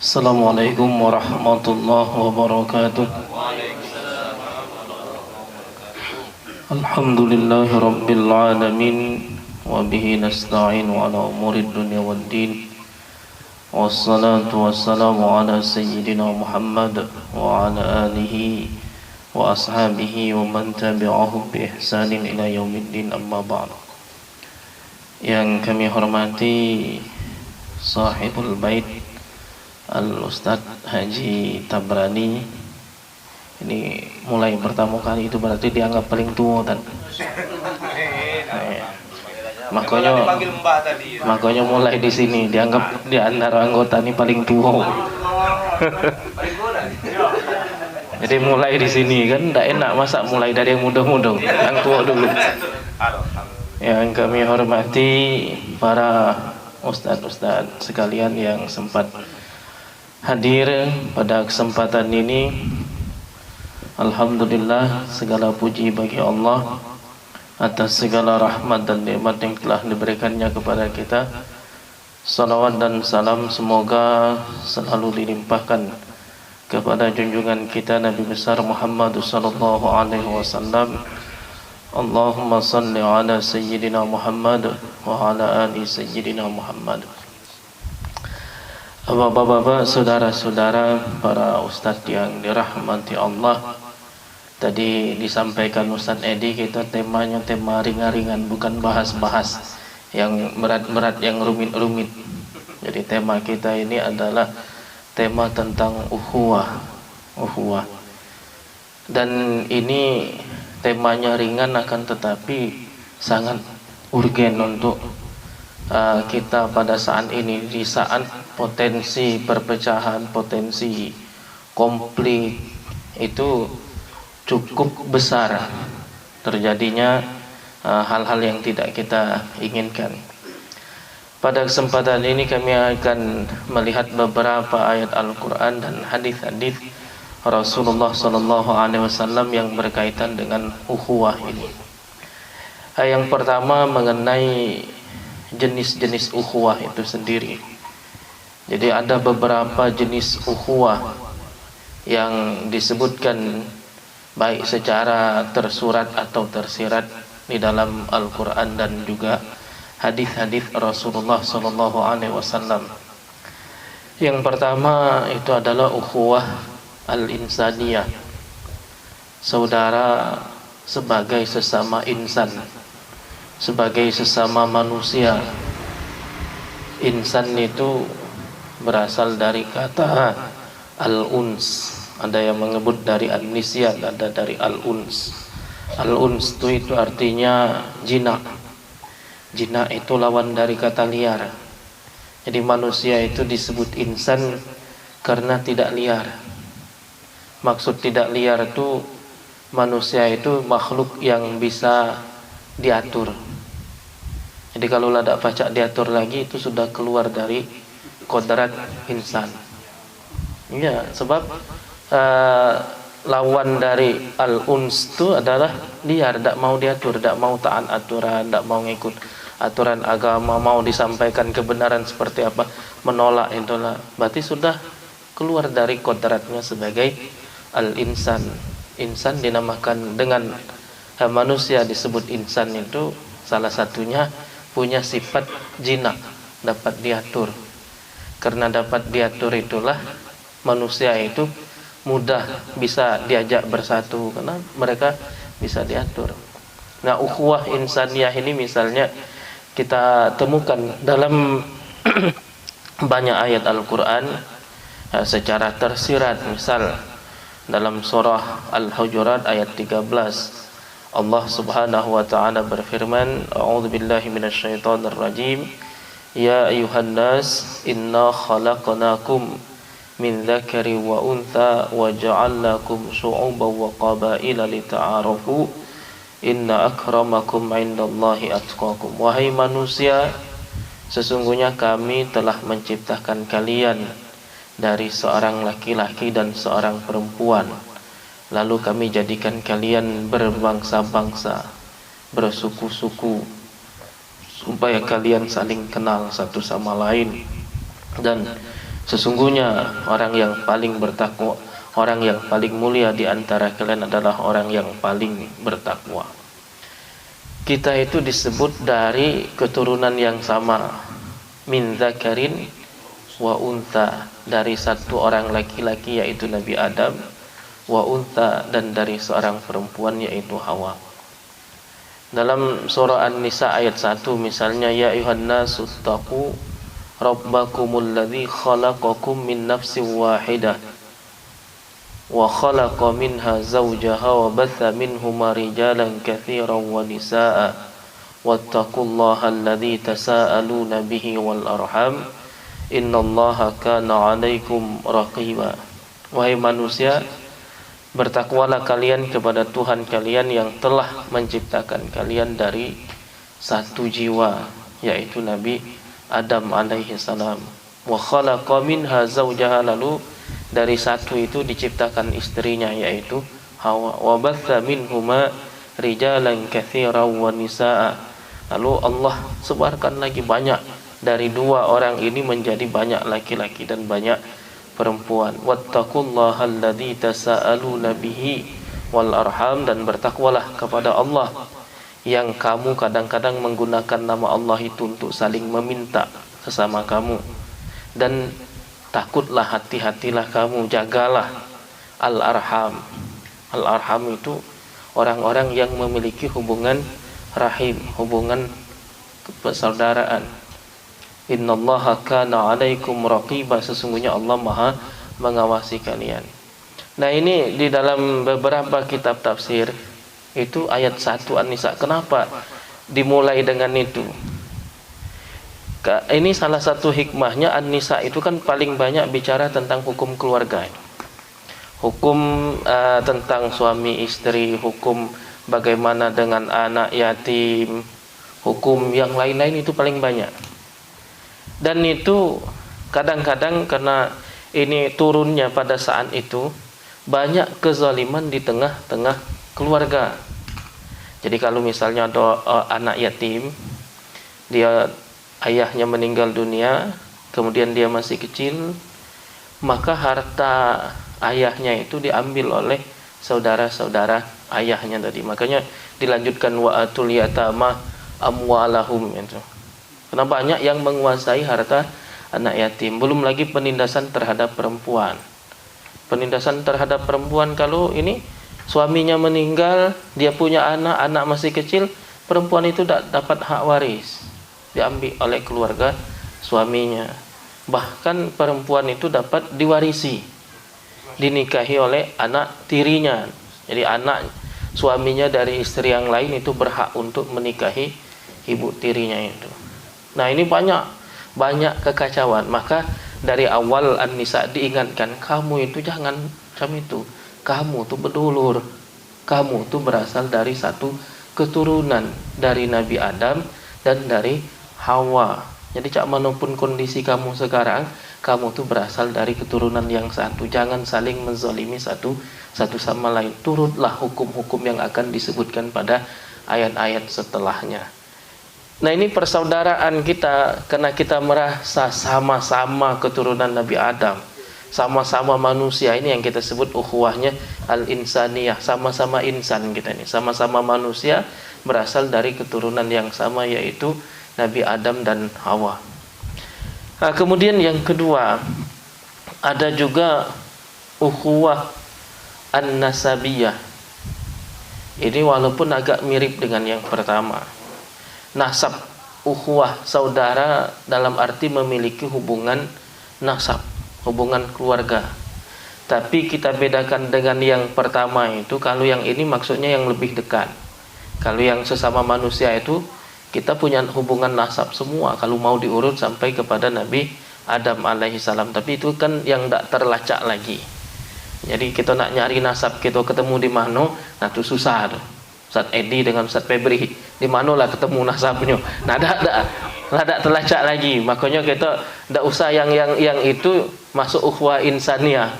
Assalamualaikum warahmatullahi wabarakatuh. Alhamdulillahi rabbil alamin wa bihi nasta'in ala umurid dunya waddin. Wassalatu wassalamu ala sayyidina Muhammad wa ala alihi wa ashabihi wa man tabi'ahum bi ihsanin ila yaumiddin, amma ba'd. Yang kami hormati sahibul bait Al-Ustadz Haji Tabrani, ini mulai pertama kali itu berarti dianggap paling tua kan? Makanya mulai di sini dianggap di antara anggota ini paling tua. Jadi mulai di sini kan tidak enak, masa mulai dari yang muda-muda, yang tua dulu. Yang kami hormati para ustadz-ustadz sekalian yang sempat hadir pada kesempatan ini. Alhamdulillah, segala puji bagi Allah atas segala rahmat dan nikmat yang telah diberikannya kepada kita. Salawat dan salam semoga selalu dilimpahkan kepada junjungan kita Nabi besar Muhammad sallallahu alaihi wasallam. Allahumma salli ala sayyidina Muhammad wa ala ali sayyidina Muhammad. Bapak-bapak, saudara-saudara, para ustadz yang dirahmati Allah. Tadi disampaikan Ustadz Edi, kita temanya tema ringan-ringan, bukan bahas-bahas yang berat-berat, yang rumit-rumit. Jadi tema kita ini adalah tema tentang ukhuwah. Dan ini temanya ringan akan tetapi sangat urgen untuk kita pada saat ini, di saat potensi perpecahan, potensi konflik itu cukup besar terjadinya, hal-hal yang tidak kita inginkan. Pada kesempatan ini kami akan melihat beberapa ayat Al-Quran dan hadis-hadis Rasulullah SAW yang berkaitan dengan ukhuwah ini. Yang pertama mengenai jenis-jenis ukhuwah itu sendiri. Jadi ada beberapa jenis ukhuwah yang disebutkan baik secara tersurat atau tersirat di dalam Al-Quran dan juga hadis-hadis Rasulullah SAW. Yang pertama itu adalah ukhuwah al-insaniyah, saudara sebagai sesama insan, sebagai sesama manusia. Insan itu berasal dari kata al-uns. Ada yang menyebut dari an-nisyan, ada dari al-uns. Al-uns itu artinya jinak. Jinak itu lawan dari kata liar. Jadi manusia itu disebut insan karena tidak liar. Maksud tidak liar itu, manusia itu makhluk yang bisa diatur. Jadi kalau tidak pacak diatur lagi, itu sudah keluar dari kodrat insan. Ya, sebab lawan dari al-uns itu adalah liar, tidak mau diatur, tidak mau taat aturan, tidak mau ngikut aturan agama, mau disampaikan kebenaran seperti apa, menolak itulah. Berarti sudah keluar dari kodratnya sebagai al-insan. Insan dinamakan dengan manusia disebut insan itu salah satunya punya sifat jinak, dapat diatur. Karena dapat diatur itulah manusia itu mudah bisa diajak bersatu karena mereka bisa diatur. Nah, ukhuwah insaniyah ini misalnya kita temukan dalam banyak ayat Al-Quran secara tersirat. Misal dalam surah Al-Hujurat ayat 13, Allah Subhanahu wa taala berfirman, A'udzubillahi minasyaitonir rajim. Ya ayuhan nas, inna khalaqnakum min dzakari wa untha wa ja'alnakum syu'uban wa qabaila lita'arafu inna akramakum 'indallahi atqakum. Wahai manusia, sesungguhnya kami telah menciptakan kalian dari seorang laki-laki dan seorang perempuan, lalu kami jadikan kalian berbangsa-bangsa, bersuku-suku, supaya kalian saling kenal satu sama lain. Dan Sesungguhnya orang yang paling bertakwa, orang yang paling mulia di antara kalian adalah orang yang paling bertakwa. Kita itu disebut dari keturunan yang sama, min dzakarin wa untha, dari satu orang laki-laki yaitu Nabi Adam, wa untha, dan dari seorang perempuan yaitu Hawa. Dalam surah An-Nisa ayat 1 misalnya, ya ayuhan nasu taqu rabbakumul ladzi khalaqakum min nafsin wahidah wa khalaqa minha zawjaha wa batha minhuma rijalan katsiran wa nisaa wattaqullaha alladzi tasaaluna bihi wal arham innallaha kana 'alaikum raqiba. Wahai manusia, bertakwalah kalian kepada Tuhan kalian yang telah menciptakan kalian dari satu jiwa, yaitu Nabi Adam alaihi salam. Wa khalaqa minha zawjaha, lalu dari satu itu diciptakan istrinya yaitu Hawa. Wa batha minhuma rijalan katsiran wa nisaa, lalu Allah sebarkan lagi banyak dari dua orang ini menjadi banyak laki-laki dan banyak perempuan. Wattaqullaha alladzi tasaaluna bihi wal arham, dan bertakwalah kepada Allah yang kamu kadang-kadang menggunakan nama Allah itu untuk saling meminta sesama kamu. Dan takutlah, hati-hatilah kamu, jagalah al-arham. Al-arham itu orang-orang yang memiliki hubungan rahim, hubungan persaudaraan. Innallaha kana 'alaikum raqiba, sesungguhnya Allah Maha mengawasi kalian. Nah, ini di dalam beberapa kitab tafsir itu ayat 1 An-Nisa. Kenapa dimulai dengan itu? Ini salah satu hikmahnya. An-Nisa itu kan paling banyak bicara tentang hukum keluarga, hukum tentang suami istri, hukum bagaimana dengan anak yatim, hukum yang lain-lain itu paling banyak. Dan itu kadang-kadang karena ini turunnya pada saat itu, banyak kezaliman di tengah-tengah keluarga. Jadi kalau misalnya ada anak yatim, dia ayahnya meninggal dunia, kemudian dia masih kecil, maka harta ayahnya itu diambil oleh saudara-saudara ayahnya tadi. Makanya dilanjutkan wa atul yatama amwalahum itu. Karena banyak yang menguasai harta anak yatim. Belum lagi penindasan terhadap perempuan. Penindasan terhadap perempuan, kalau ini suaminya meninggal, dia punya anak, anak masih kecil, perempuan itu tidak dapat hak waris, diambil oleh keluarga suaminya. Bahkan perempuan itu dapat diwarisi, dinikahi oleh anak tirinya. Jadi anak suaminya dari istri yang lain itu berhak untuk menikahi ibu tirinya itu. Nah, ini banyak kekacauan. Maka dari awal An-Nisa diingatkan, kamu itu jangan macam itu. Kamu itu berdulur. Kamu itu berasal dari satu keturunan dari Nabi Adam dan dari Hawa. Jadi cak manapun kondisi kamu sekarang, kamu itu berasal dari keturunan yang satu. Jangan saling menzalimi satu sama lain. Turutlah hukum-hukum yang akan disebutkan pada ayat-ayat setelahnya. Nah, ini persaudaraan kita karena kita merasa sama-sama keturunan Nabi Adam, sama-sama manusia. Ini yang kita sebut ukhuwahnya al-insaniyah, sama-sama insan kita ini, sama-sama manusia berasal dari keturunan yang sama, yaitu Nabi Adam dan Hawa. Nah, kemudian yang kedua, ada juga ukhuwah an-nasabiyah. Ini walaupun agak mirip dengan yang pertama. Nasab, ukhuwah, saudara dalam arti memiliki hubungan nasab, hubungan keluarga. Tapi kita bedakan dengan yang pertama itu, kalau yang ini maksudnya yang lebih dekat. Kalau yang sesama manusia itu kita punya hubungan nasab semua, kalau mau diurut sampai kepada Nabi Adam alaihi salam. Tapi itu kan yang tidak terlacak lagi. Jadi kita nak nyari nasab, kita ketemu di mana, nah itu susah tuh. Ustaz Edi dengan Ustaz Febri, di manalah ketemu nasabnya. Nah, ada terlacak lagi. Makanya kita tidak usah yang itu masuk ukhuwah insaniyah.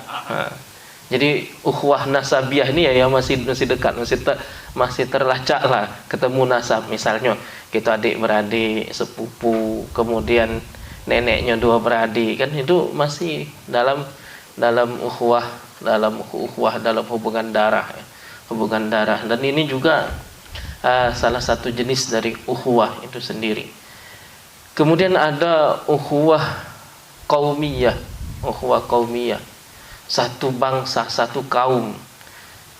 Jadi ukhuwah nasabiyah ini ya masih dekat, masih terlacak lah ketemu nasab. Misalnya kita adik-beradik, sepupu, kemudian neneknya dua beradik, kan itu masih dalam ukhuwah, dalam hubungan darah ya. Hubungan darah, dan ini juga salah satu jenis dari ukhuwah itu sendiri. Kemudian ada ukhuwah qaumiyah. Ukhuwah qaumiyah, satu bangsa, satu kaum.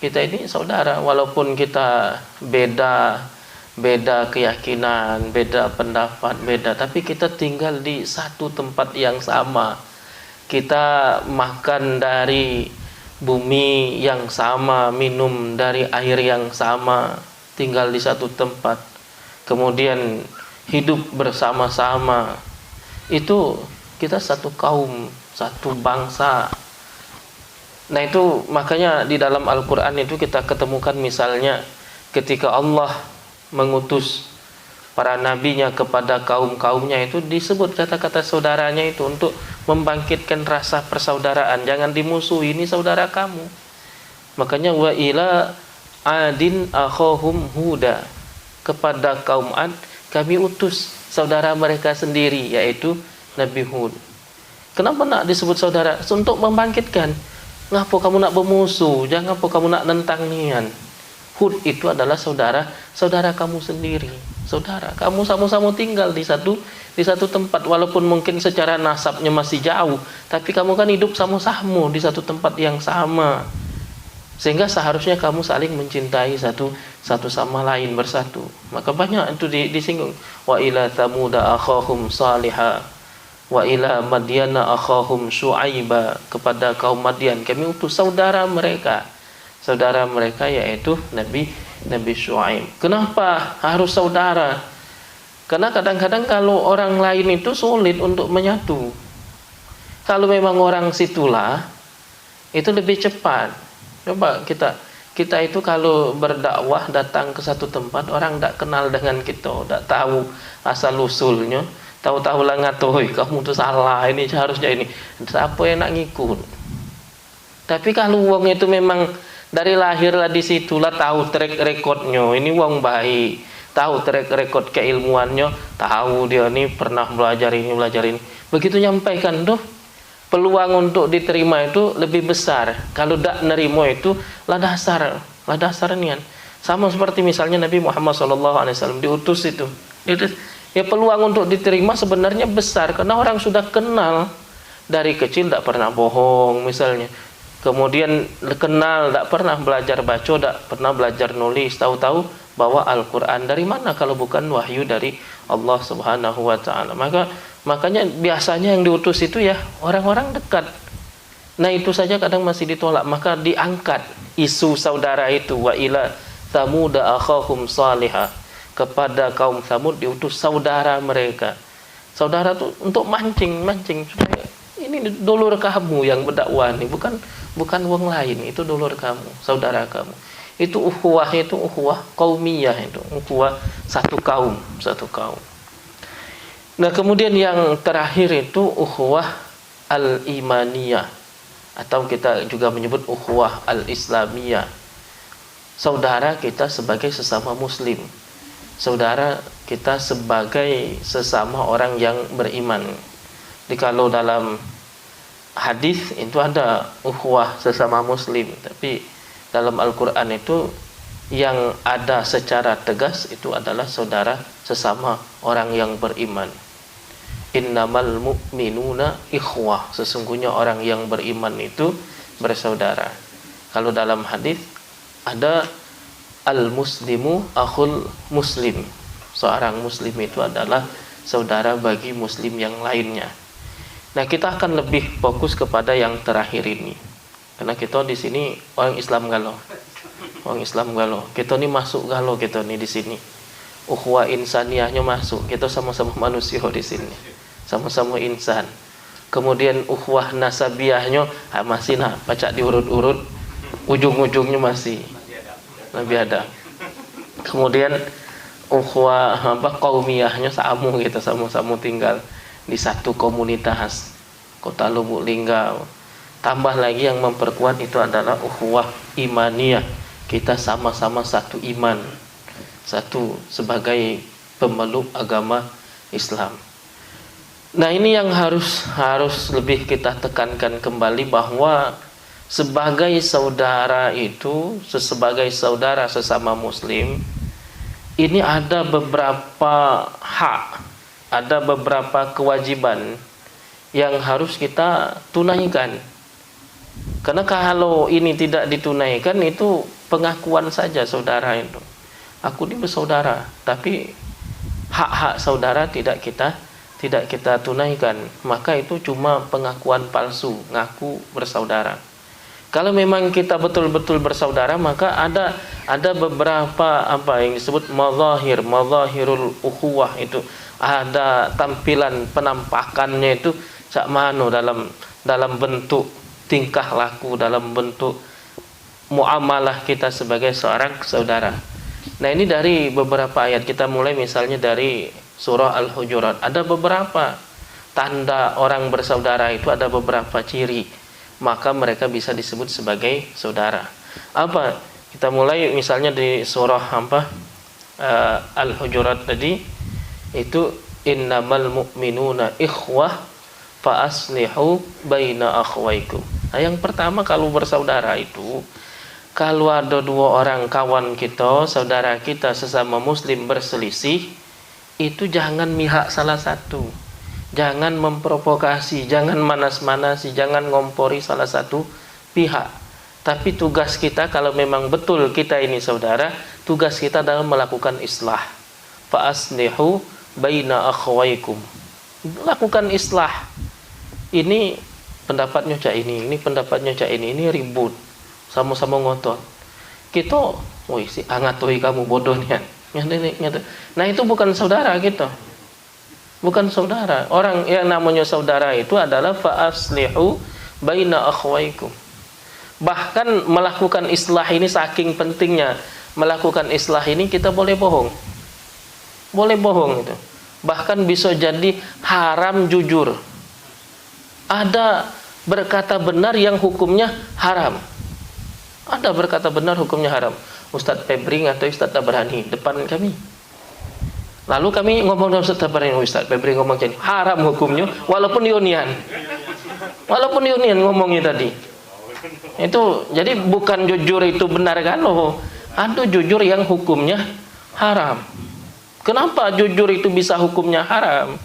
Kita ini saudara, walaupun kita beda keyakinan, beda pendapat, tapi kita tinggal di satu tempat yang sama. Kita makan dari bumi yang sama, minum dari air yang sama, tinggal di satu tempat, kemudian hidup bersama-sama. Itu kita satu kaum, satu bangsa. Nah itu makanya di dalam Al-Quran itu kita ketemukan misalnya ketika Allah mengutus para nabinya kepada kaum-kaumnya, itu disebut kata-kata saudaranya itu untuk membangkitkan rasa persaudaraan. Jangan dimusuhi, ini saudara kamu. Makanya wa ila adin akhahum huda, kepada kaum Ad kami utus saudara mereka sendiri, yaitu Nabi Hud. Kenapa nak disebut saudara? Untuk membangkitkan. Ngapa kamu nak bermusuh? Jangan apa kamu nak nentang nian. Hud itu adalah saudara kamu sendiri. Saudara, kamu sama-sama tinggal di satu tempat, walaupun mungkin secara nasabnya masih jauh, tapi kamu kan hidup sama-sama di satu tempat yang sama. Sehingga seharusnya kamu saling mencintai satu sama lain, bersatu. Maka banyak itu disinggung. Wa ila thamuda akhahum salihah, wa ila madyana akhahum syuaiba, kepada kaum Madian kami utus saudara mereka yaitu Nabi Syuaib. Kenapa harus saudara? Karena kadang-kadang kalau orang lain itu sulit untuk menyatu. Kalau memang orang situlah, itu lebih cepat. Coba kita itu kalau berdakwah datang ke satu tempat, orang tidak kenal dengan kita, tidak tahu asal usulnya, tahu-tahu lah ngatoi kamu tuh salah, ini seharusnya ini. Siapa yang nak ngikut? Tapi kalau wong itu memang dari lahir lah di situlah, tahu track recordnya, ini wong baik, tahu track record keilmuannya, tahu dia ini pernah belajar ini. Begitu nyampaikan tuh, peluang untuk diterima itu lebih besar. Kalau tidak nerima itu lah dasar nian. Sama seperti misalnya Nabi Muhammad SAW diutus itu. Ya peluang untuk diterima sebenarnya besar, karena orang sudah kenal dari kecil, tidak pernah bohong misalnya. Kemudian kenal, tidak pernah belajar baca, tidak pernah belajar nulis, tahu-tahu bawa Al-Quran. Dari mana kalau bukan wahyu dari Allah Subhanahu wa Ta'ala? Makanya biasanya yang diutus itu ya orang-orang dekat. Nah itu saja kadang masih ditolak, maka diangkat isu saudara itu. Wa ila thamuda akhahum salihah, kepada kaum Thamud diutus saudara mereka. Saudara itu untuk mancing supaya ini dulur kamu yang berdakwah nih, bukan wong lain, itu dulur kamu, saudara kamu. Itu ukhuwah qaumiyah, itu ukhuwah satu kaum. Nah, kemudian yang terakhir itu ukhuwah al-imaniyah, atau kita juga menyebut ukhuwah al-islamiyah. Saudara kita sebagai sesama muslim, saudara kita sebagai sesama orang yang beriman. Jadi kalau dalam hadis itu ada ukhuwah sesama muslim, tapi dalam Al-Quran itu yang ada secara tegas itu adalah saudara sesama orang yang beriman. Innamal mu'minuna ikhwah, sesungguhnya orang yang beriman itu bersaudara. Kalau dalam hadis ada al-muslimu akhul muslim, seorang muslim itu adalah saudara bagi muslim yang lainnya. Nah, kita akan lebih fokus kepada yang terakhir ini, karena kita di sini orang Islam galau. Kita ini masuk galau, kita ini di sini. Ukhuwah insaniyahnya masuk. Kita sama-sama manusia di sini, sama-sama insan. Kemudian ukhuwah nasabiyahnya masih pacak diurut-urut, ujung-ujungnya masih ada. Kemudian ukhuwah qaumiyahnya sama, kita sama-sama tinggal di satu komunitas Kota Lubuk Linggau. Tambah lagi yang memperkuat itu adalah ukhuwah imaniyah, kita sama-sama satu iman, satu sebagai pemeluk agama Islam. Nah, ini yang harus lebih kita tekankan kembali, bahwa sebagai saudara itu, sebagai saudara sesama muslim, ini ada beberapa hak, ada beberapa kewajiban yang harus kita tunaikan. Karena kalau ini tidak ditunaikan, itu pengakuan saja saudara itu. Aku ini bersaudara, tapi hak-hak saudara tidak kita tunaikan, maka itu cuma pengakuan palsu, ngaku bersaudara. Kalau memang kita betul-betul bersaudara, maka ada beberapa yang disebut mazahirul ukhuwah, itu ada tampilan penampakannya itu sak mano dalam bentuk tingkah laku, dalam bentuk muamalah kita sebagai seorang saudara. Nah, ini dari beberapa ayat. Kita mulai misalnya dari surah Al-Hujurat. Ada beberapa tanda orang bersaudara, itu ada beberapa ciri, maka mereka bisa disebut sebagai saudara. Apa? Kita mulai misalnya di surah Al-Hujurat tadi, itu innamal mu'minuna ikhwah fa aslihu baina akhwaikum. Nah, yang pertama, kalau bersaudara itu, kalau ada dua orang kawan kita, saudara kita sesama muslim berselisih, itu jangan mihak salah satu, jangan memprovokasi, jangan manas-manasi, jangan ngompori salah satu pihak. Tapi tugas kita, kalau memang betul kita ini saudara, tugas kita dalam melakukan islah. Fa aslihu baina akhwaikum. Lakukan islah. Ini pendapatnya cak ini pendapatnya cak ini ribut, sama-sama ngotot. Kita, woi si angatoi kamu bodohnya. Nah, itu bukan saudara kita. Bukan saudara. Orang yang namanya saudara itu adalah fa aslihu baina akhwaikum. Bahkan melakukan islah ini saking pentingnya. Melakukan islah ini kita boleh bohong. Boleh bohong itu. Bahkan bisa jadi haram jujur. Ada berkata benar yang hukumnya haram. Ada berkata benar hukumnya haram. Ustadz Febri atau Ustadz Tabrani depan kami. Lalu kami ngomong dengan Ustadz Tabrani, Ustadz Febri ngomong jadi haram hukumnya, walaupun Yunian ngomongnya tadi. Itu jadi bukan jujur itu benar kan loh. Ada jujur yang hukumnya haram. Kenapa jujur itu bisa hukumnya haram?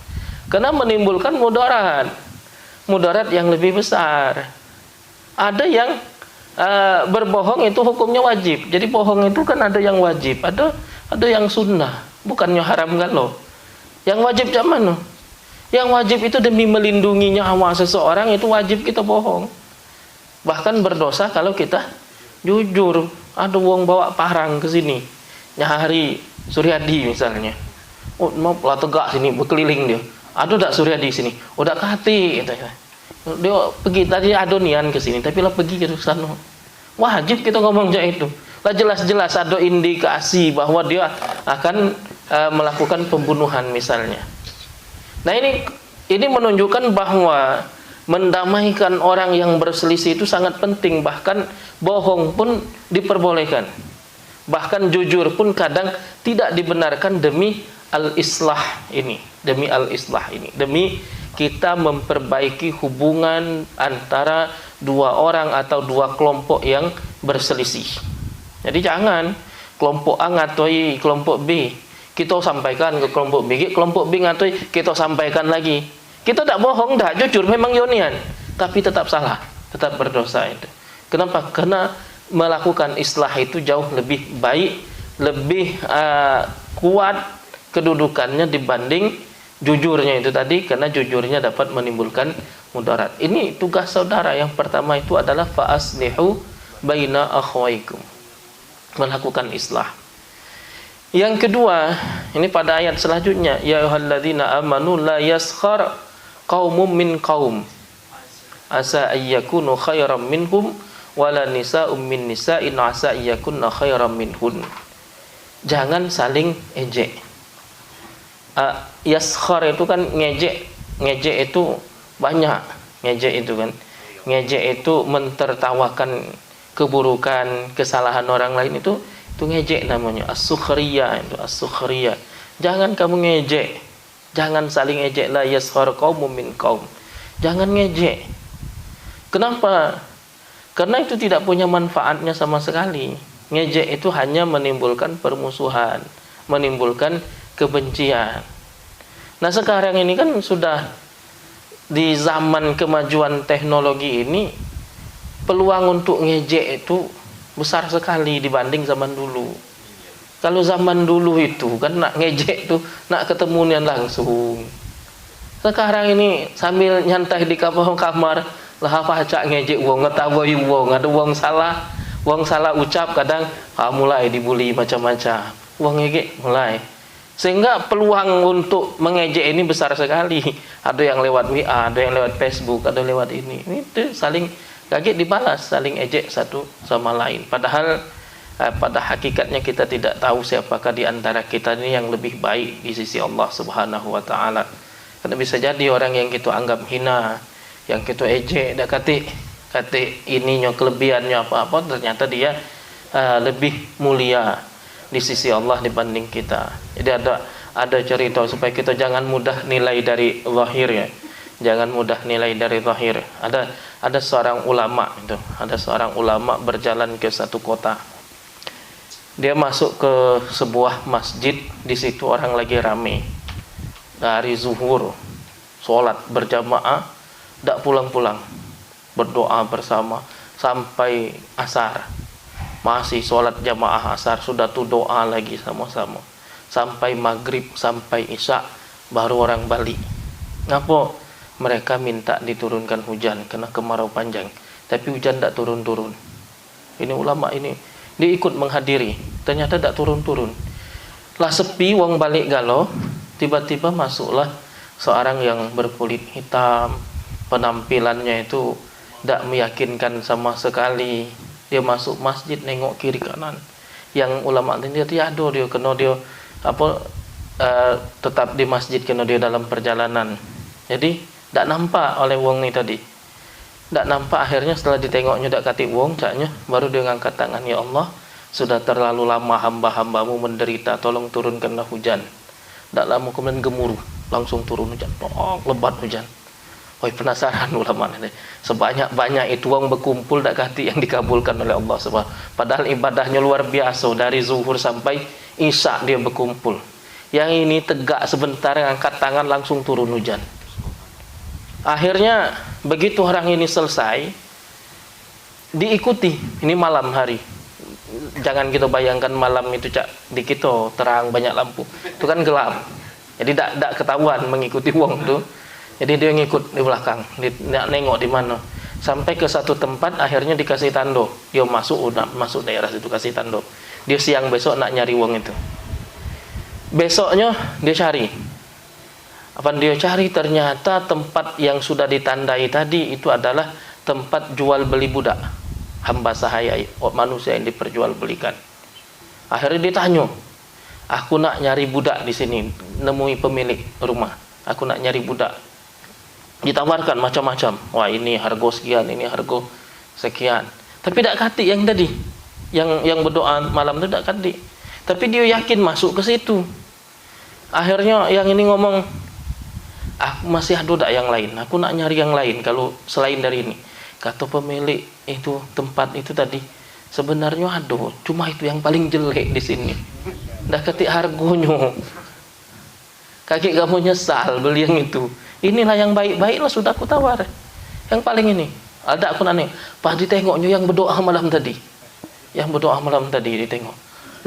Karena menimbulkan mudarat yang lebih besar. Ada yang berbohong itu hukumnya wajib. Jadi bohong itu kan ada yang wajib, ada yang sunnah, bukannya haram kan loh. Yang wajib zaman loh. Yang wajib itu demi melindungi nyawa seseorang, itu wajib kita bohong. Bahkan berdosa kalau kita jujur. Ada wong bawa parang ke sini, nyari Suryadi misalnya. Oh, mau lah tegak sini berkeliling dia. Ada tak Suryadi sini? Udah kati gitu ya. Dia pergi tadi adonian ke sini, tapi lah pergi ke sana. Wajib kita ngomong itu. Lah jelas-jelas ada indikasi bahwa dia akan melakukan pembunuhan misalnya. Nah, ini menunjukkan bahwa mendamaikan orang yang berselisih itu sangat penting. Bahkan bohong pun diperbolehkan. Bahkan jujur pun kadang tidak dibenarkan demi al-islah ini. Demi kita memperbaiki hubungan antara dua orang atau dua kelompok yang berselisih. Jadi jangan kelompok A ngatoi kelompok B, kita sampaikan ke kelompok B, kelompok B ngatoi, kita sampaikan lagi. Kita tak bohong, tak jujur, memang yonian, tapi tetap salah, tetap berdosa itu. Kenapa? Karena melakukan islah itu jauh lebih baik, lebih kuat kedudukannya dibanding jujurnya itu tadi, karena jujurnya dapat menimbulkan mudarat. Ini tugas saudara. Yang pertama itu adalah fa aslihu baina akhwaikum, melakukan islah. Yang kedua, ini pada ayat selanjutnya, ya ayyuhalladzina amanu la yaskhar qaumum min qaum asa ayyakunu khairam minhum wala nisa'um min nisa'in asa ayyakunna khairam minhun. Jangan saling ejek. Yaskhar itu kan ngejek itu banyak. Ngejek itu kan, ngejek itu mentertawakan keburukan, kesalahan orang lain, itu ngejek namanya, as-sukhriyah itu, as-sukhriyah. Jangan kamu ngejek Jangan saling ejek, la yaskhar qaumun min qaum. Jangan ngejek. Kenapa? Karena itu tidak punya manfaatnya sama sekali. Ngejek itu hanya menimbulkan permusuhan, menimbulkan kebencian. Nah, sekarang ini kan sudah di zaman kemajuan teknologi ini, peluang untuk ngejek itu besar sekali dibanding zaman dulu. Kalau zaman dulu itu kan nak ngejek tuh nak ketemuan langsung. Sekarang ini sambil nyantai di kamar lah pacak ngejek wong, ngetawai wong, ada wong salah ucap kadang mulai dibully macam-macam. Wong ngejek mulai. Sehingga peluang untuk mengejek ini besar sekali. Ada yang lewat WA, ada yang lewat Facebook, ada yang lewat ini. Itu saling kaget dibalas, saling ejek satu sama lain. Padahal pada hakikatnya kita tidak tahu siapakah di antara kita ini yang lebih baik di sisi Allah Subhanahu wa taala. Karena bisa jadi orang yang kita anggap hina, yang kita ejek, dak kate ininya kelebihannya apa-apa, ternyata dia lebih mulia di sisi Allah dibanding kita. Jadi ada cerita supaya kita jangan mudah nilai dari zahir ya. Jangan mudah nilai dari zahir. Ada seorang ulama itu, ada seorang ulama berjalan ke satu kota. Dia masuk ke sebuah masjid, di situ orang lagi rame. Dari zuhur, sholat berjamaah, tidak pulang-pulang, berdoa bersama sampai asar. Masih sholat jamaah asar, sudah tuh doa lagi sama-sama. Sampai maghrib, sampai isya, baru orang balik. Ngapa? Mereka minta diturunkan hujan karena kemarau panjang, tapi hujan tidak turun-turun. Ini ulama ini, dia ikut menghadiri, ternyata tidak turun-turun. Lah sepi, wong balik galau, tiba-tiba masuklah seorang yang berkulit hitam, penampilannya itu tidak meyakinkan sama sekali. Dia masuk masjid, nengok kiri kanan. Yang ulama ini dia tiado, dia kena dia tetap di masjid kena dia dalam perjalanan. Jadi tidak nampak oleh wong ni tadi. Tak nampak, akhirnya setelah ditengoknya tak kati wong caknya, baru dia ngangkat tangan, ya Allah, sudah terlalu lama hamba-hambamu menderita, tolong turunkanlah hujan. Tak lama kemudian gemuruh, langsung turun hujan, lebat hujan. Woi, penasaran ulama ini, sebanyak-banyak itu wong berkumpul tak kati yang dikabulkan oleh Allah Subhanahu. Padahal ibadahnya luar biasa, dari zuhur sampai isya dia berkumpul. Yang ini tegak sebentar, ngangkat tangan langsung turun hujan. Akhirnya begitu orang ini selesai, diikuti. Ini malam hari. Jangan kita bayangkan malam itu di kita terang banyak lampu. Itu kan gelap. Jadi tidak ketahuan mengikuti wong tuh. Jadi dia ngikut di belakang, tidak nengok di mana. Sampai ke satu tempat, akhirnya dikasih tando. Dia masuk daerah situ kasih tando. Dia siang besok nak nyari wong itu. Besoknya dia cari. Apa dia cari, ternyata tempat yang sudah ditandai tadi itu adalah tempat jual beli budak, hamba sahaya, manusia yang diperjualbelikan. Akhirnya ditanya, aku nak nyari budak di sini, nemui pemilik rumah, aku nak nyari budak. Ditawarkan macam-macam, wah ini harga sekian, ini harga sekian. Tapi tak kati yang tadi, yang berdoa malam itu tak kati. Tapi dia yakin masuk ke situ. Akhirnya yang ini ngomong, aku masih ada tak yang lain, aku nak nyari yang lain kalau selain dari ini. Kata pemilik itu tempat itu tadi, sebenarnya ada, cuma itu yang paling jelek di sini. Dah ketik harganya. Kaki kamu nyesal beli yang itu. Inilah yang baik-baik lah, sudah aku tawar. Yang paling ini. Ada aku nanya, Pak ditengoknya yang berdoa malam tadi. Yang berdoa malam tadi ditengok.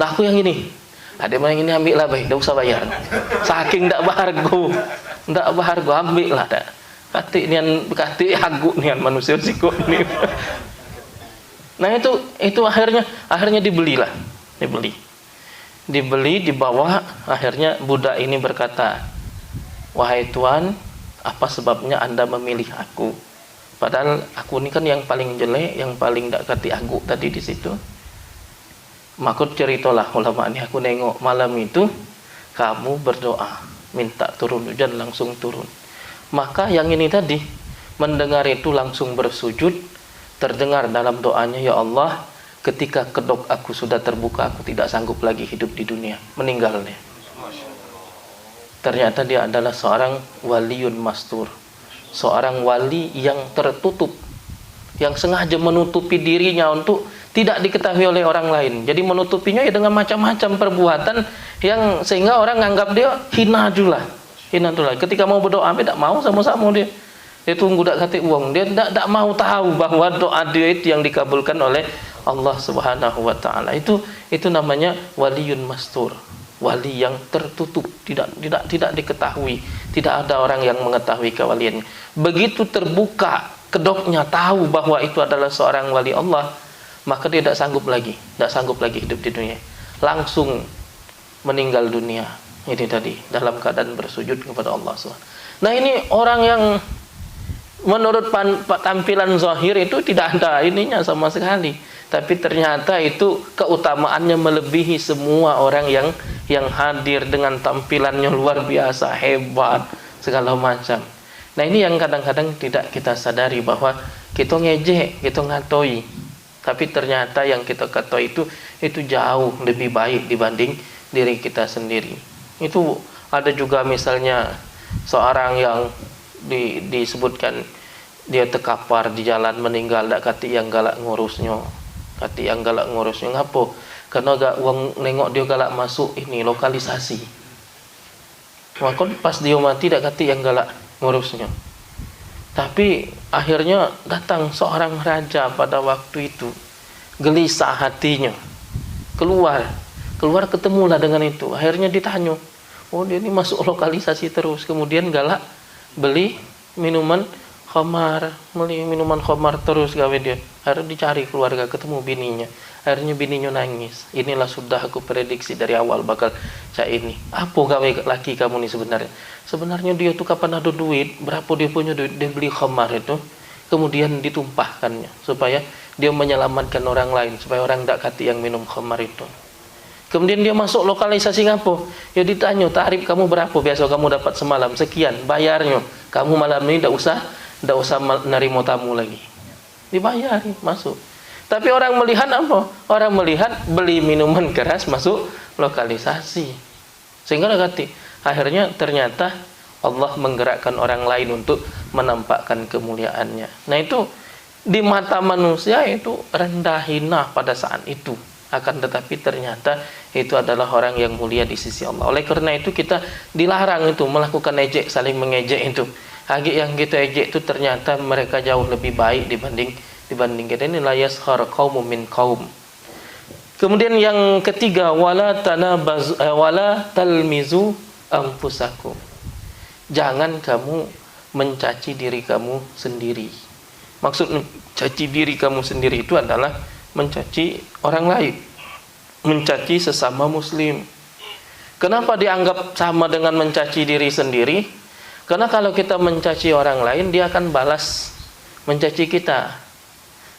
Lah aku yang ini. Ada yang ini ambil lah baik, dah usah bayar. Saking tak berharga. Tak berharga, ambil lah tak. Kati hagu nian manusia sikut ni. Nah itu akhirnya dibelilah. Dibeli, dibawa. Akhirnya budak ini berkata, wahai Tuan, apa sebabnya Anda memilih aku? Padahal aku ini kan yang paling jelek, yang paling tak kati hagu tadi di situ. Maka ceritalah ulama ini, aku nengok malam itu kamu berdoa minta turun hujan, langsung turun. Maka yang ini tadi mendengar itu langsung bersujud, terdengar dalam doanya, ya Allah, ketika kedok aku sudah terbuka, aku tidak sanggup lagi hidup di dunia, meninggal dia. ternyata dia adalah seorang waliun mastur, seorang wali yang tertutup, yang sengaja menutupi dirinya untuk tidak diketahui oleh orang lain. Jadi menutupinya ya dengan macam-macam perbuatan yang sehingga orang menganggap dia hina juga. Hina juga. Ketika mau berdoa, tidak mau sama-sama dia. Dia tunggu tak kata uang. Dia tidak mau tahu bahwa doa dia itu yang dikabulkan oleh Allah Subhanahu wa taala. Itu namanya waliun mastur. Wali yang tertutup, tidak diketahui. Tidak ada orang yang mengetahui kewaliannya. Begitu terbuka kedoknya tahu bahwa itu adalah seorang wali Allah, maka dia tidak sanggup lagi hidup di dunia, langsung meninggal dunia. Ini tadi dalam keadaan bersujud kepada Allah SWT. Nah, ini orang yang menurut tampilan zahir itu tidak ada ininya sama sekali, tapi ternyata itu keutamaannya melebihi semua orang yang hadir dengan tampilannya luar biasa, hebat, segala macam. Nah, ini yang kadang-kadang tidak kita sadari, bahwa kita ngejek, kita ngatoi, tapi ternyata yang kita katoi itu jauh lebih baik dibanding diri kita sendiri. Itu ada juga misalnya seorang yang disebutkan dia terkapar di jalan meninggal, dak kati yang galak ngurusnya. Ngapo? Karena gak uang nengok dia galak masuk ini lokalisasi. Maka pas dia mati dak kati yang galak ngurusnya. Tapi akhirnya datang seorang raja pada waktu itu, gelisah hatinya, keluar ketemulah dengan itu. Akhirnya ditanya, oh dia ini masuk lokalisasi terus, kemudian galak beli minuman khamar terus gawe dia. Akhirnya dicari keluarga, ketemu bininya. Akhirnya bininya nangis. Inilah sudah aku prediksi dari awal bakal cak ini. Apa gawe laki kamu nih sebenarnya? Sebenarnya dia tuh kapan ada duit, berapa dia punya duit, dia beli khamar itu, kemudian ditumpahkannya supaya dia menyelamatkan orang lain, supaya orang tidak kati yang minum khamar itu. Kemudian dia masuk lokalisasi ngapo? Ya ditanya, tarif kamu berapa biasa kamu dapat semalam? Sekian, bayarnya. Kamu malam ini tidak usah nerima tamu lagi. Dibayari, masuk. Tapi orang melihat apa? Orang melihat beli minuman keras masuk lokalisasi. Sehingga akhirnya ternyata Allah menggerakkan orang lain untuk menampakkan kemuliaannya. Nah, itu di mata manusia itu rendah hina pada saat itu. Akan tetapi ternyata itu adalah orang yang mulia di sisi Allah. Oleh karena itu kita dilarang itu melakukan ejek, saling mengejek itu. Hagi yang kita ejek itu ternyata mereka jauh lebih baik dibanding kita. Ini la yaskhar qaumun min qaum. Kemudian yang ketiga, wala talmizu anfusakum. Jangan kamu mencaci diri kamu sendiri. Maksud mencaci diri kamu sendiri itu adalah mencaci orang lain, mencaci sesama muslim. Kenapa dianggap sama dengan mencaci diri sendiri? Karena kalau kita mencaci orang lain, dia akan balas mencaci kita.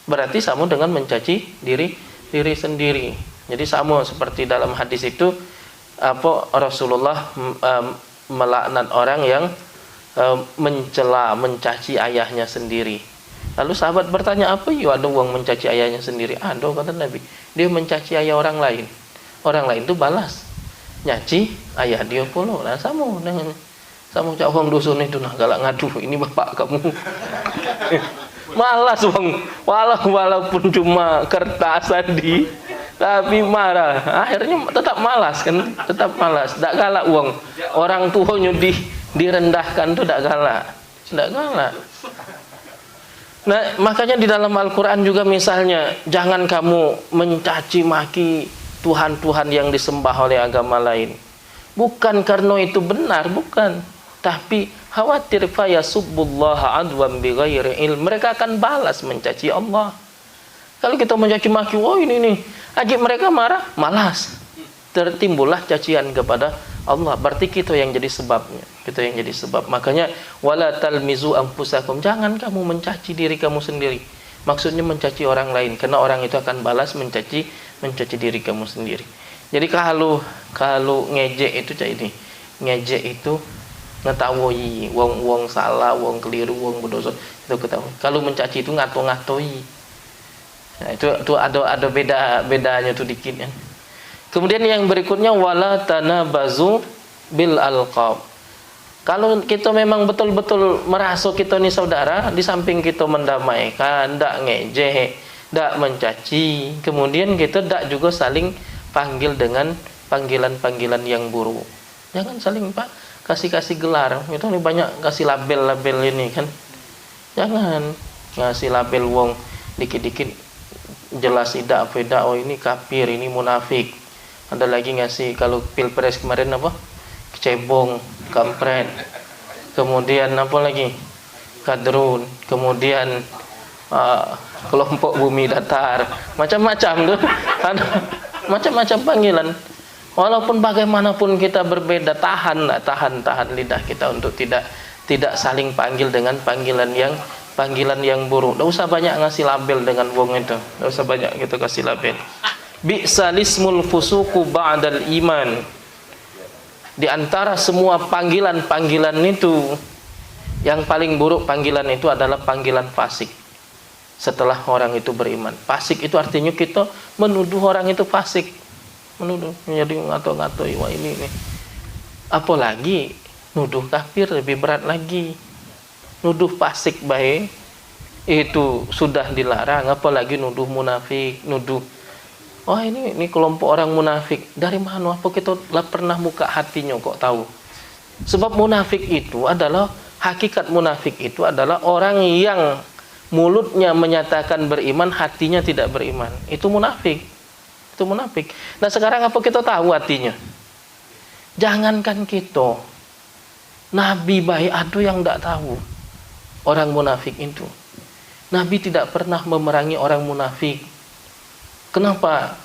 Berarti sama dengan mencaci diri sendiri. Jadi sama seperti dalam hadis itu, Rasulullah melaknat orang yang mencela, mencaci ayahnya sendiri. Lalu sahabat bertanya, apa ya ada uang mencaci ayahnya sendiri? Ada, kata Nabi. Dia mencaci ayah orang lain. Orang lain itu balas nyaci ayah dia pula. Nah, sama cak orang dusun itu nah galak ngadu, ini bapak kamu. Malas bang, walaupun cuma kertas tadi, tapi marah. Akhirnya tetap malas kan, tetap malas. Tak galak uang. Orang tuanya direndahkan tuh tak galak. Nah, makanya di dalam Al-Quran juga misalnya, jangan kamu mencaci maki Tuhan-Tuhan yang disembah oleh agama lain. Bukan karena itu benar, bukan. Tapi khawatir fayasubbullaha adwan bighairi ilm. Mereka akan balas mencaci Allah. Kalau kita mencaci maki, oh ini nih, ajib mereka marah, malas. Tertimbullah cacian kepada Allah. Berarti kita yang jadi sebabnya. Kita yang jadi sebab. Makanya wala talmizu anfusakum. Jangan kamu mencaci diri kamu sendiri. Maksudnya mencaci orang lain, karena orang itu akan balas mencaci diri kamu sendiri. Jadi kalau ngejek itu cak ini. Ngejek itu ngetahui wong salah, wong keliru, wong berdosa, itu ketahui. Kalau mencaci itu ngato-ngatoi. Nah, itu ada bedanya tuh dikit ya. Kemudian yang berikutnya wala tanabazu bil alqab. Kalau kita memang betul-betul merasa kita ni saudara, di samping kita mendamaikan, ndak ngejek, ndak mencaci, kemudian kita ndak juga saling panggil dengan panggilan-panggilan yang buruk. Jangan saling kasih gelar. Itu nih banyak kasih label-label ini kan. Jangan ngasih label wong dikit-dikit jelas tidak beda, oh ini kafir, ini munafik. Ada lagi ngasih kalau pilpres kemarin apa? Cebong, kampret. Kemudian apa lagi? Kadrun. Kemudian kelompok bumi datar. Macam-macam tuh. Ada macam-macam panggilan. Walaupun bagaimanapun kita berbeda, tahan lidah kita untuk tidak saling panggil dengan panggilan yang buruk. Tidak usah banyak ngasih label dengan wong itu. Tidak usah banyak kita kasih label. Bi'salismul fusuku ba'dal iman. Di antara semua panggilan-panggilan itu, yang paling buruk panggilan itu adalah panggilan fasik setelah orang itu beriman. Fasik itu artinya kita menuduh orang itu fasik, menuduh, jadi ngato-ngato, wah ini. Apalagi nuduh kafir lebih berat lagi. Nuduh fasik baik itu sudah dilarang, apalagi nuduh munafik, nuduh oh ini kelompok orang munafik. Dari mana? Apa kita pernah buka hatinya kok tahu? Sebab munafik itu adalah, hakikat munafik itu adalah orang yang mulutnya menyatakan beriman, hatinya tidak beriman. Itu munafik. Itu munafik. Nah sekarang apa kita tahu hatinya? Jangankan kita, Nabi baik ada yang tidak tahu orang munafik itu. Nabi tidak pernah memerangi orang munafik. Kenapa?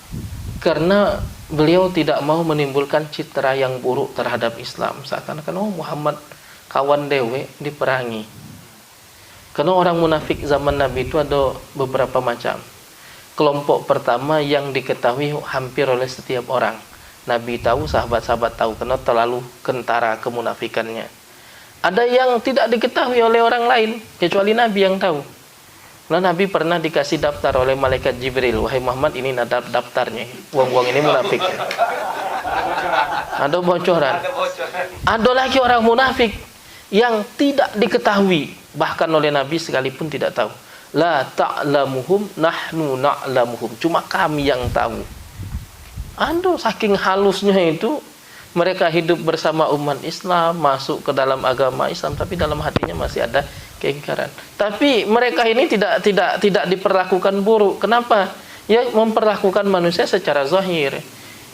Karena beliau tidak mau menimbulkan citra yang buruk terhadap Islam. Seakan-akan Muhammad kawan dewe diperangi. Karena orang munafik zaman Nabi itu ada beberapa macam. Kelompok pertama yang diketahui hampir oleh setiap orang. Nabi tahu, sahabat-sahabat tahu, karena terlalu kentara kemunafikannya. Ada yang tidak diketahui oleh orang lain, kecuali Nabi yang tahu. Nah, Nabi pernah dikasih daftar oleh malaikat Jibril. Wahai Muhammad, ini daftarnya. Wong-wong ini munafik. Ada bocoran. Ada lagi orang munafik yang tidak diketahui, bahkan oleh Nabi sekalipun tidak tahu. La ta'lamuhum nahnu na'lamuhum. Cuma kami yang tahu. Ada saking halusnya itu, mereka hidup bersama umat Islam, masuk ke dalam agama Islam, tapi dalam hatinya masih ada keingkaran. Tapi mereka ini tidak diperlakukan buruk. Kenapa? Ya memperlakukan manusia secara zahir.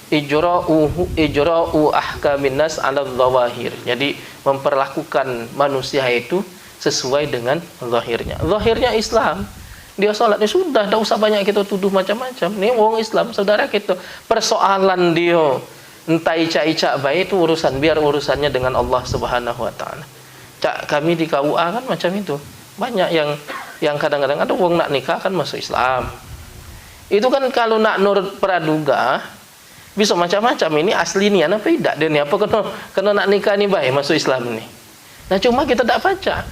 Ijra'u ahkamin nas 'ala dzawahir. Jadi memperlakukan manusia itu sesuai dengan zahirnya. Zahirnya Islam. Dia salatnya sudah, tidak usah banyak kita tuduh macam-macam. Ini wong Islam, saudara kita. Persoalan dia entah ica-ica baik itu urusan, biar urusannya dengan Allah Subhanahu wa taala. Cak kami di KUA kan macam itu. Banyak yang kadang-kadang ada wong nak nikah kan masuk Islam. Itu kan kalau nak nurut praduga bisa macam-macam. Ini asli ni apa tidak dia ni apa kena nak nikah ni baik masuk Islam ni. Nah cuma kita tak baca.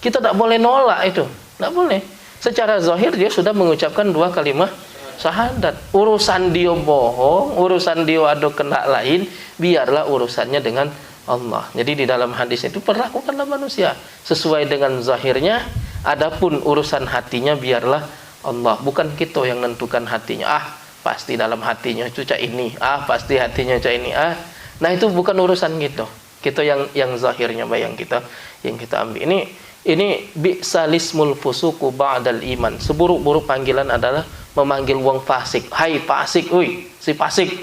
Kita tak boleh nolak itu. Tak boleh. Secara zahir dia sudah mengucapkan dua kalimat syahadat. Urusan dia bohong, urusan dia ada kena lain, biarlah urusannya dengan Allah. Jadi di dalam hadis itu perlakukanlah manusia sesuai dengan zahirnya, adapun urusan hatinya biarlah Allah. Bukan kita yang menentukan hatinya. Pasti dalam hatinya itu cak ini. Pasti hatinya cak ini. Nah itu bukan urusan kita. Kita yang zahirnya yang kita ambil. Ini bi'salismul fusuku ba'dal iman. Seburuk-buruk panggilan adalah memanggil wong fasik. Hai fasik, uy, si fasik.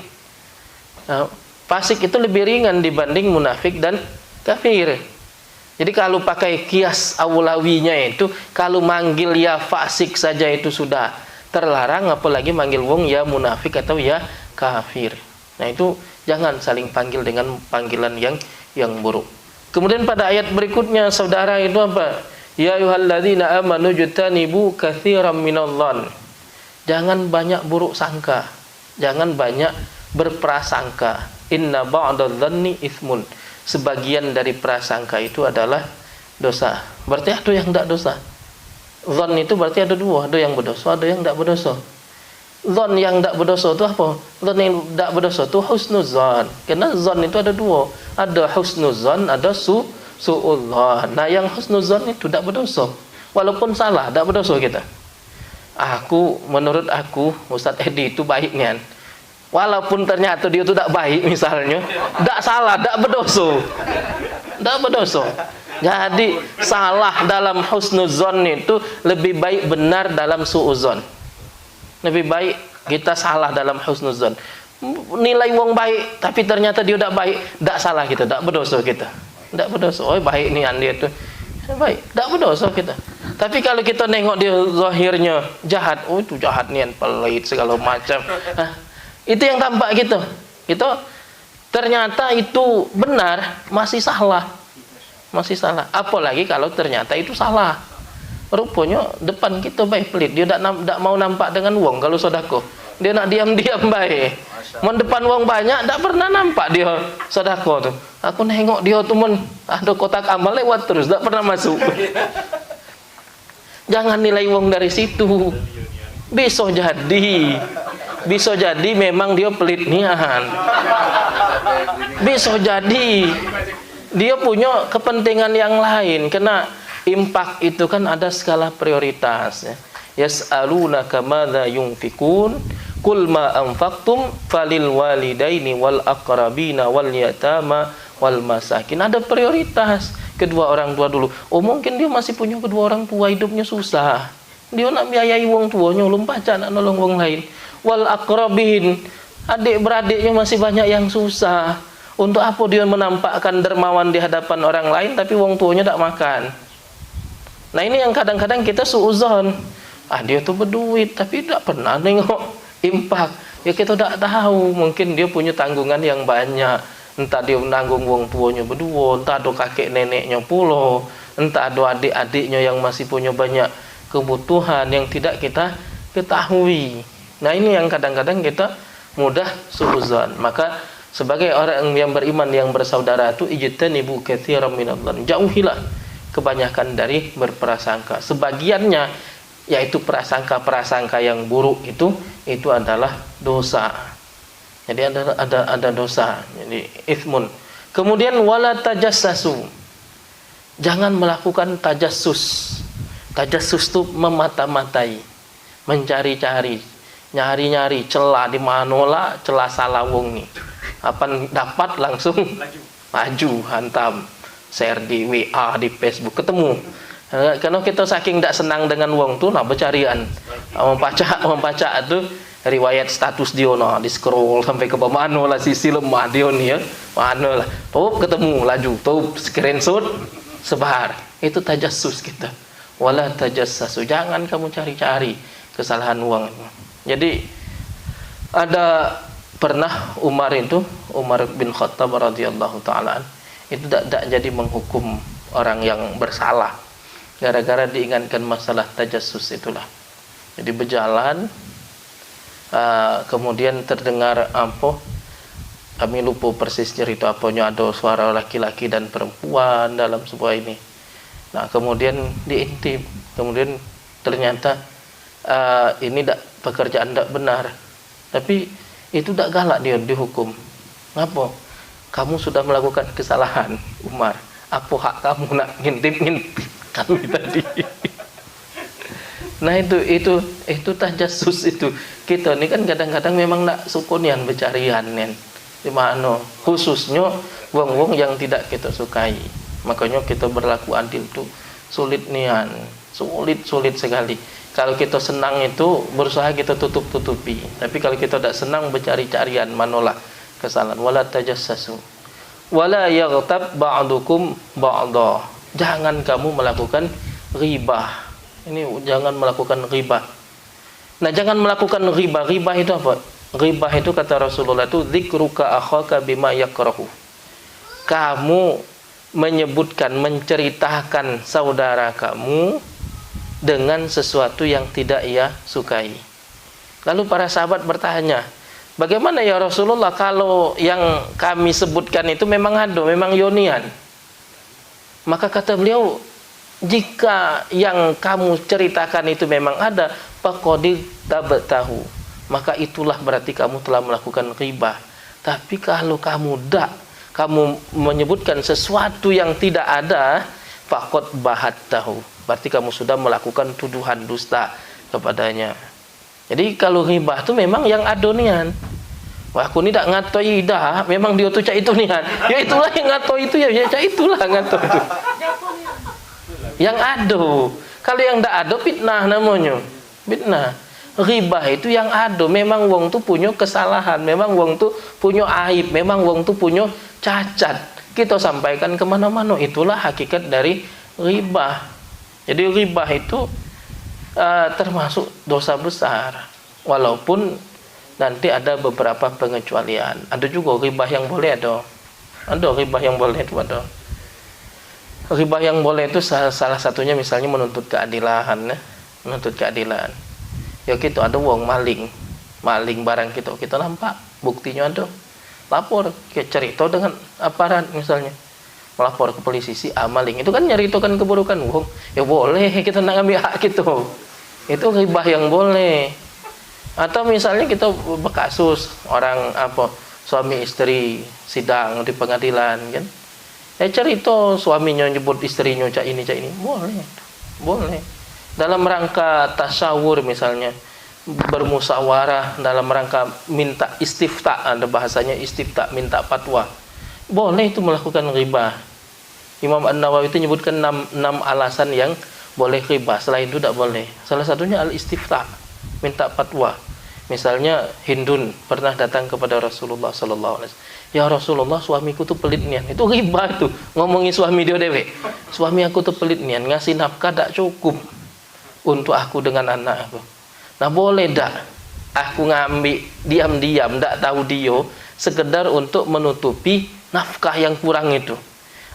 Fasik itu lebih ringan dibanding munafik dan kafir. Jadi kalau pakai kias awlawinya itu, kalau manggil ya fasik saja itu sudah terlarang, apalagi manggil wong ya munafik atau ya kafir. Nah itu jangan saling panggil dengan panggilan yang buruk. Kemudian pada ayat berikutnya saudara itu apa? Ya ayyuhalladzina amanu jtanibu katsiran minadh-dhann. Jangan banyak buruk sangka. Jangan banyak berprasangka. Inna ba'dadh-dhanni itsmun. Sebagian dari prasangka itu adalah dosa. Berarti ada yang tidak dosa. Dzan itu berarti ada dua, ada yang berdosa, ada yang tidak berdosa. Zon yang tidak berdosa itu apa? Zon yang tidak berdosa itu husnuzon. Karena zon itu ada dua. Ada husnuzon, ada su'udzon. Nah yang husnuzon itu tidak berdosa. Walaupun salah, tidak berdosa kita. Menurut aku, Ustaz Edi itu baik nian. Walaupun ternyata dia itu tidak baik misalnya, tidak salah, tidak berdosa. Tidak berdosa. Jadi salah dalam husnuzon itu lebih baik benar dalam su'udzon. Lebih baik kita salah dalam husnuzon. Nilai wong baik, tapi ternyata dia tidak baik, tidak salah kita, tidak berdosa kita. Tidak berdosa. Oh baik nih dia itu. Baik, tidak berdosa kita. Tapi kalau kita nengok dia zahirnya jahat, oh itu jahat nih, pelit segala macam. Itu yang tampak gitu. Itu ternyata itu benar, masih salah. Masih salah. Apalagi kalau ternyata itu salah. Rupanya depan kita baik pelit. Dia tidak mau nampak dengan wong kalau sodako. Dia nak diam-diam baik. Mendepan wong banyak, tidak pernah nampak dia sodako tu. Aku nengok dia tu ada kotak amal lewat terus, tidak pernah masuk. Jangan nilai wong dari situ. Bisa jadi memang dia pelit nian. Bisa jadi dia punya kepentingan yang lain. Kena impak itu kan ada skala prioritas ya. Yas'alunaka madza yunfikun qul ma anfaqtum falil walidaini wal aqrabina wal yatama wal masakin. Ada prioritas kedua orang tua dulu. Oh mungkin dia masih punya kedua orang tua, hidupnya susah. Dia nak biayai wong tuanya, belum pacar nak nolong wong lain. Wal aqrabin, adik-beradiknya masih banyak yang susah. Untuk apa dia menampakkan dermawan di hadapan orang lain tapi wong tuanya tak makan. Nah ini yang kadang-kadang kita suuzon. Dia tuh berduit tapi tidak pernah nengok impak. Ya kita tidak tahu, mungkin dia punya tanggungan yang banyak. Entah dia menanggung wong tuanya berdua, entah ada kakek neneknya pula, entah ada adik-adiknya yang masih punya banyak kebutuhan yang tidak kita ketahui. Nah ini yang kadang-kadang kita mudah suuzon. Maka sebagai orang yang beriman yang bersaudara itu ijtanibu katsiran minadh-dhann. Jauhilah kebanyakan dari berprasangka. Sebagiannya yaitu prasangka-prasangka yang buruk itu adalah dosa. Jadi ada dosa. Jadi itsmun. Kemudian wala tajassasu. Jangan melakukan tajassus. Tajassus itu memata-matai, mencari-cari, nyari-nyari celah di manola, celah salah wong ni. Apa dapat langsung maju hantam, share di WA, di Facebook, ketemu. Karena kita saking tidak senang dengan wong tu, nah bercarian, membaca tu riwayat status dia, nah di scroll sampai ke bawah mana lah sisi lemah dia ni ya, mana lah, tuh ketemu laju, tuh screenshot, sebar. Itu tajassus kita. Wala tajassasu, jangan kamu cari-cari kesalahan wong. Jadi ada pernah Umar bin Khattab radhiyallahu ta'ala itu tidak jadi menghukum orang yang bersalah gara-gara diingatkan masalah tajassus itulah. Jadi berjalan kemudian terdengar kami lupa persis cerita apanya, ada suara laki-laki dan perempuan dalam sebuah ini. Nah kemudian diintip, kemudian ternyata ini pekerjaan tidak benar, tapi itu tak galak dia dihukum. Ngapa? Kamu sudah melakukan kesalahan, Umar. Apa hak kamu nak ngintip kami tadi? Nah itu tajassus itu. Kita ni kan kadang-kadang memang nak sukunian bercarian nen. Di mana khususnya wong-wong yang tidak kita sukai. Makanya kita berlaku adil tu sulit nian, sulit sekali. Kalau kita senang itu berusaha kita tutup-tutupi. Tapi kalau kita tidak senang bercari-carian, manolah kesalahan. Wala tajassasu. Wala yaghtab ba'dukum ba'dha. Jangan kamu melakukan ghibah. Ini jangan melakukan ghibah. Nah, jangan melakukan ghibah. Ghibah itu apa? Ghibah itu kata Rasulullah itu dzikruka akhaka bima yakrahu. Kamu menyebutkan, menceritakan saudara kamu dengan sesuatu yang tidak ia sukai. Lalu para sahabat bertanya, bagaimana ya Rasulullah kalau yang kami sebutkan itu memang memang yonian? Maka kata beliau, jika yang kamu ceritakan itu memang ada, faqad tabtahu, maka itulah berarti kamu telah melakukan ghibah. Tapi kalau kamu menyebutkan sesuatu yang tidak ada, faqad bahattahu, berarti kamu sudah melakukan tuduhan dusta kepadanya. Jadi kalau ghibah itu memang yang adonian. Wah, aku ni tak ngatoi dah, memang dia tu cak itu nian. Ya itulah yang ngatoi itu, ya cak itulah ngatoi itu. Yang ado. Kalau yang tak ado, fitnah namanya. Fitnah. Ghibah itu yang ado, memang wong tu punya kesalahan, memang wong tu punya aib, memang wong tu punya cacat. Kita sampaikan kemana-mana. Itulah hakikat dari ghibah. Jadi ghibah itu termasuk dosa besar. Walaupun nanti ada beberapa pengecualian. Ada juga ghibah yang boleh ada. Ada ghibah yang boleh itu ada. Ghibah yang boleh itu salah satunya misalnya menuntut keadilan, ya. Menuntut keadilan. Ya kita ada wong maling barang kita nampak, buktinya ada. Lapor, kita cerita dengan aparat misalnya. Melapor ke polisi si maling. Itu kan nyeritakan keburukan wong. Ya boleh kita nak ambil hak kita. Itu ghibah yang boleh. Atau misalnya kita berkasus orang suami istri sidang di pengadilan kan, ya cerita suaminya nyebut istrinya cak ini boleh dalam rangka tasyawur, misalnya bermusyawarah dalam rangka minta istifta, ada bahasanya istifta, minta fatwa, boleh itu melakukan ghibah. Imam An-Nawawi itu menyebutkan 6 alasan yang boleh ghibah, selain itu tidak boleh. Salah satunya al-istifta, minta fatwa. Misalnya Hindun pernah datang kepada Rasulullah sallallahu alaihi wasallam. Ya Rasulullah, suamiku tuh pelit nian. Itu ghibah tuh, ngomongin suami dia dewe. Suami aku tuh pelit nian, ngasih nafkah tak cukup untuk aku dengan anak aku. Nah, boleh tak aku ngambil diam-diam, tak tahu dia, sekedar untuk menutupi nafkah yang kurang itu.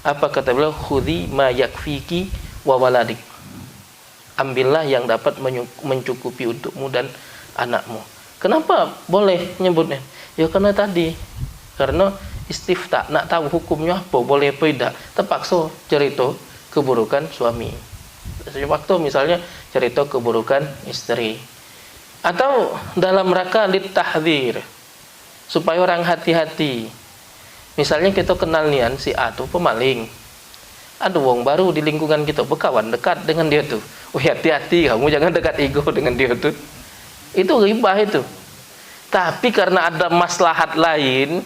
Apa kata beliau? Khudhi ma yakfiki wa waladik. Ambillah yang dapat mencukupi untukmu dan anakmu. Kenapa boleh nyebutnya? Ya karena istifta, nak tahu hukumnya apa, boleh apa tidak. Terpaksa cerita keburukan suami. Waktu misalnya cerita keburukan istri. Atau dalam rangka litahdzir, supaya orang hati-hati. Misalnya kita kenal nian si A tuh pemaling. Ada wong baru di lingkungan kita, berkawan dekat dengan dia tuh. Oh, hati-hati kamu, jangan dekat ego dengan dia tuh. Itu ghibah itu. Tapi karena ada maslahat lain,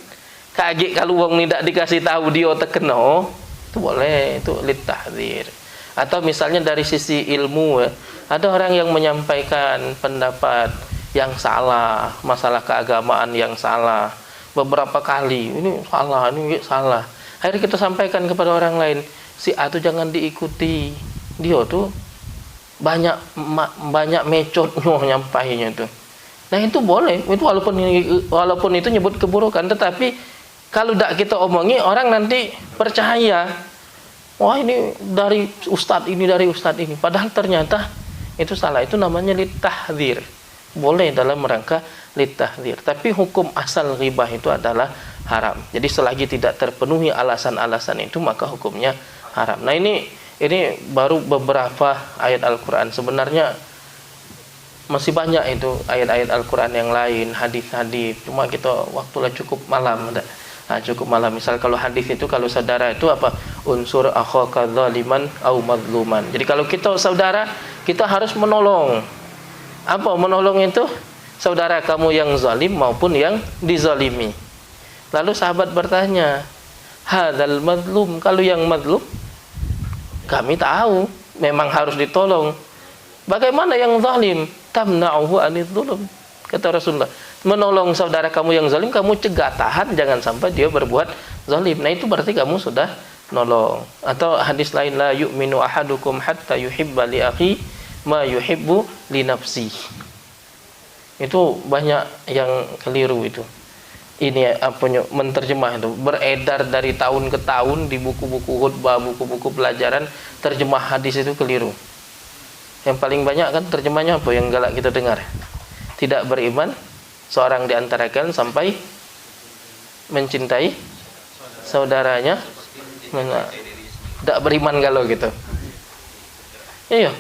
kaget kalau wong ni tak dikasih tahu dia terkena, itu boleh, itu litahdzir. Atau misalnya dari sisi ilmu, ada orang yang menyampaikan pendapat yang salah, masalah keagamaan yang salah beberapa kali, ini salah. Akhirnya kita sampaikan kepada orang lain, si A itu jangan diikuti, dia tuh banyak mecotnya nyampainya itu. Nah itu boleh, itu walaupun itu nyebut keburukan, tetapi kalau tidak kita omongi, orang nanti percaya, wah ini dari ustadz ini, padahal ternyata itu salah. Itu namanya litahdzir, boleh dalam rangka litahdzir. Tapi hukum asal ghibah itu adalah haram. Jadi selagi tidak terpenuhi alasan-alasan itu, maka hukumnya haram. Nah ini baru beberapa ayat Al-Quran. Sebenarnya masih banyak itu ayat-ayat Al-Quran yang lain, hadis-hadis. Cuma kita waktulah cukup malam. Cukup malam. Misal kalau hadis itu, kalau saudara itu apa? Unsur akhaka zaliman au mazluman. Jadi kalau kita saudara, kita harus menolong. Apa menolong itu? Saudara kamu yang zalim maupun yang dizalimi. Lalu sahabat bertanya, hadzal mazlum, kalau yang mazlum kami tahu memang harus ditolong. Bagaimana yang zalim? Tamna'uhu anidz zulm. Kata Rasulullah, menolong saudara kamu yang zalim, kamu cegah, tahan jangan sampai dia berbuat zalim. Nah itu berarti kamu sudah nolong. Atau hadis lain, la yu'minu ahadukum hatta yuhibba li akhi ma yuhibbu li nafsi. Itu banyak yang keliru itu. Ini menterjemah itu beredar dari tahun ke tahun di buku-buku khutbah, buku-buku pelajaran, terjemah hadis itu keliru. Yang paling banyak kan terjemahnya apa yang galak kita dengar? Tidak beriman seorang di antara kalian sampai mencintai saudaranya. Tidak beriman kalau gitu. Iya.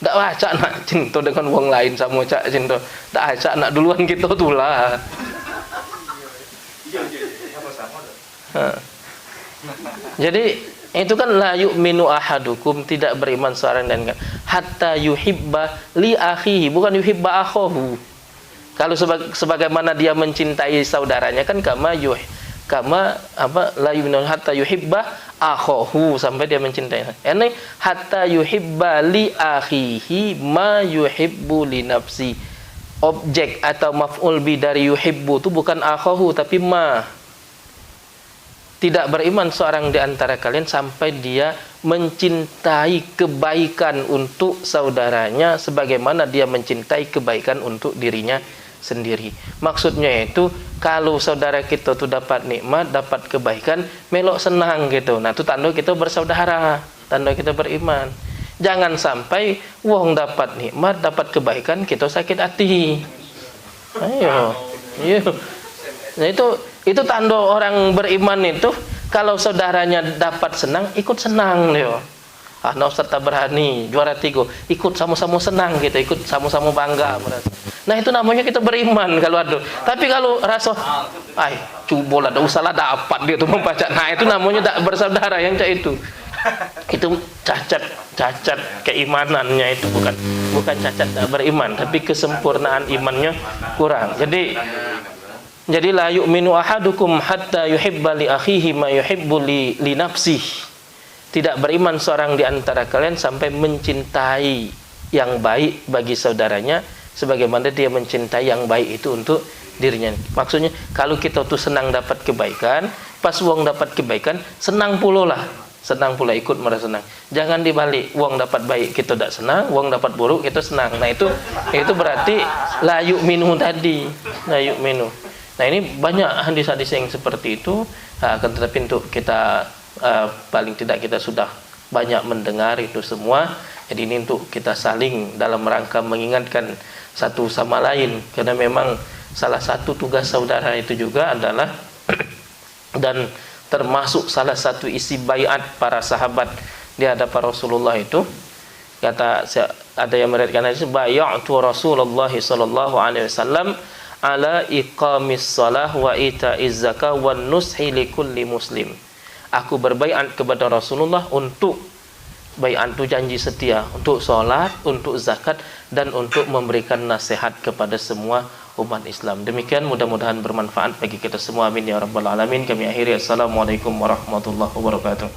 Ndak acak nak cinta dengan wong lain sama cak cinta. Ndak acak nak duluan kita tu lah. Jadi itu kan la yu'minu ahadukum, tidak beriman seorang dan hatta yuhibba li akhihi, bukan yuhibba akhahu. Kalau sebagaimana dia mencintai saudaranya kan kama la yu'minu hatta yuhibba akhahu, sampai dia mencintai. Ini hatta yuhibba li akhihi ma yuhibbu li nafsi. Objek atau maf'ul bi dari yuhibbu itu bukan akhahu tapi ma. Tidak beriman seorang di antara kalian sampai dia mencintai kebaikan untuk saudaranya sebagaimana dia mencintai kebaikan untuk dirinya sendiri. Maksudnya itu kalau saudara kita tuh dapat nikmat, dapat kebaikan, melok senang gitu. Nah, itu tanda kita bersaudara, tanda kita beriman. Jangan sampai wong dapat nikmat, dapat kebaikan, kita sakit hati. Ayo. Nah, itu tanda orang beriman itu kalau saudaranya dapat senang, ikut senang dia. Nah, Ustaz tak berani juara 3, ikut sama-sama senang gitu, ikut sama-sama bangga merasa. Nah, itu namanya kita beriman kalau ada. Tapi kalau rasa coba lah, usahlah dapat dia tuh membaca. Nah, itu namanya tak bersaudara yang cak itu. Itu cacat keimanannya, itu bukan cacat tak beriman, tapi kesempurnaan imannya kurang. Jadi la yu'minu ahadukum hatta yuhibba li akhihi ma yuhibbu li nafsihi. Tidak beriman seorang di antara kalian sampai mencintai yang baik bagi saudaranya sebagaimana dia mencintai yang baik itu untuk dirinya. Maksudnya kalau kita tuh senang dapat kebaikan, pas wong dapat kebaikan, senang pula lah. Senang pula ikut merasa senang. Jangan dibalik, wong dapat baik kita tidak senang, wong dapat buruk kita senang. Nah, itu berarti la yu'minu tadi. La yu'minu. Nah, ini banyak hadis-hadis yang seperti itu. Tetapi untuk kita paling tidak kita sudah banyak mendengar itu semua. Jadi ini untuk kita saling dalam rangka mengingatkan satu sama lain, karena memang salah satu tugas saudara itu juga adalah dan termasuk salah satu isi baiat para sahabat di hadapan Rasulullah itu. Kata ada yang meriwayatkan hadis, bai'tu Rasulullah sallallahu alaihi wasallam ala iqamis shalah wa ita'iz zakah wan nushi likulli muslim. Aku berbaiat kepada Rasulullah untuk baiat itu janji setia, untuk salat, untuk zakat dan untuk memberikan nasihat kepada semua umat Islam. Demikian, mudah-mudahan bermanfaat bagi kita semua. Amin ya rabbal alamin. Kami akhiri, assalamualaikum warahmatullahi wabarakatuh.